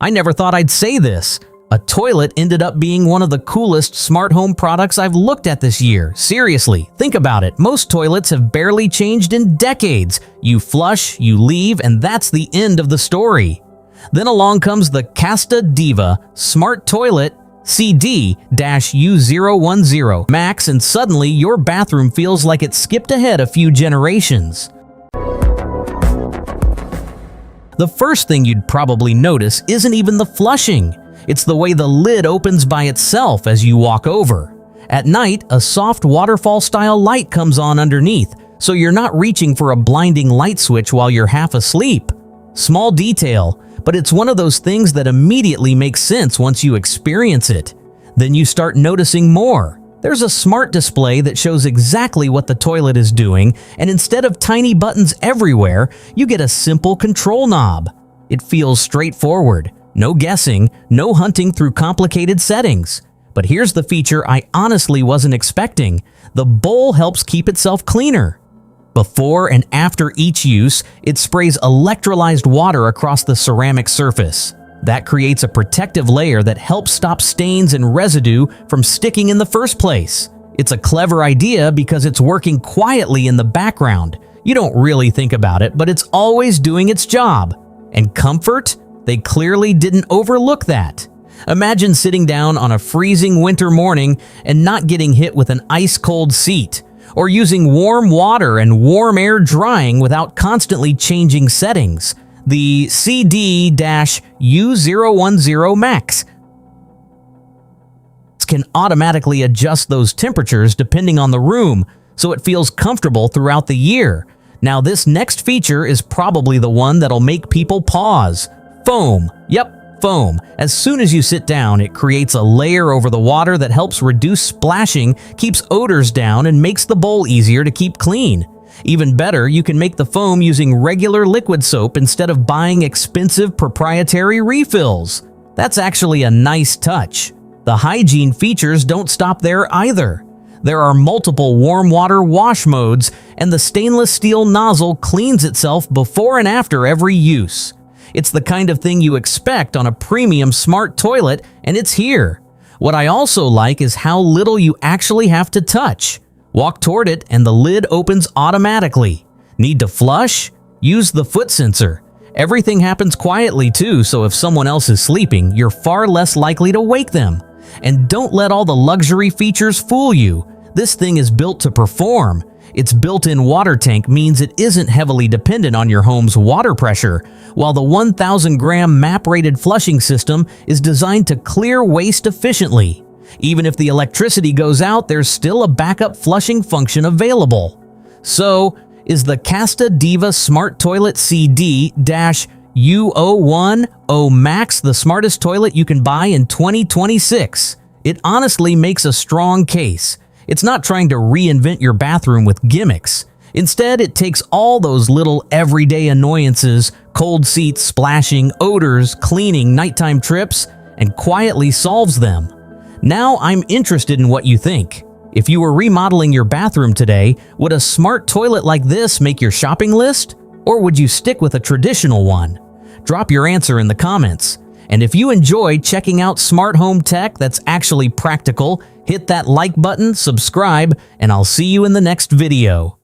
I never thought I'd say this. A toilet ended up being one of the coolest smart home products I've looked at this year. Seriously, think about it. Most toilets have barely changed in decades. You flush, you leave, and that's the end of the story. Then along comes the Casta Diva Smart Toilet CD-U010Max, and suddenly your bathroom feels like it skipped ahead a few generations. The first thing you'd probably notice isn't even the flushing. It's the way the lid opens by itself as you walk over. At night, a soft waterfall-style light comes on underneath, so you're not reaching for a blinding light switch while you're half asleep. Small detail, but it's one of those things that immediately makes sense once you experience it. Then you start noticing more. There's a smart display that shows exactly what the toilet is doing, and instead of tiny buttons everywhere, you get a simple control knob. It feels straightforward. No guessing, no hunting through complicated settings. But here's the feature I honestly wasn't expecting. The bowl helps keep itself cleaner. Before and after each use, it sprays electrolyzed water across the ceramic surface. That creates a protective layer that helps stop stains and residue from sticking in the first place. It's a clever idea because it's working quietly in the background. You don't really think about it, but it's always doing its job. And comfort? They clearly didn't overlook that. Imagine sitting down on a freezing winter morning and not getting hit with an ice-cold seat, or using warm water and warm air drying without constantly changing settings. The CD-U010Max can automatically adjust those temperatures depending on the room, so it feels comfortable throughout the year. Now, this next feature is probably the one that'll make people pause. Foam. Yep, foam. As soon as you sit down, it creates a layer over the water that helps reduce splashing, keeps odors down, and makes the bowl easier to keep clean. Even better, you can make the foam using regular liquid soap instead of buying expensive proprietary refills. That's actually a nice touch. The hygiene features don't stop there either. There are multiple warm water wash modes, and the stainless steel nozzle cleans itself before and after every use. It's the kind of thing you expect on a premium smart toilet, and it's here. What I also like is how little you actually have to touch. Walk toward it and the lid opens automatically. Need to flush? Use the foot sensor. Everything happens quietly too, so if someone else is sleeping, you're far less likely to wake them. And don't let all the luxury features fool you. This thing is built to perform. Its built-in water tank means it isn't heavily dependent on your home's water pressure, while the 1,000-gram MAP-rated flushing system is designed to clear waste efficiently. Even if the electricity goes out, there's still a backup flushing function available. So, is the Casta Diva Smart Toilet CD-U010Max the smartest toilet you can buy in 2026? It honestly makes a strong case. It's not trying to reinvent your bathroom with gimmicks. Instead, it takes all those little everyday annoyances, cold seats, splashing, odors, cleaning, nighttime trips, and quietly solves them. Now I'm interested in what you think. If you were remodeling your bathroom today, would a smart toilet like this make your shopping list? Or would you stick with a traditional one? Drop your answer in the comments. And if you enjoy checking out smart home tech that's actually practical, hit that like button, subscribe, and I'll see you in the next video.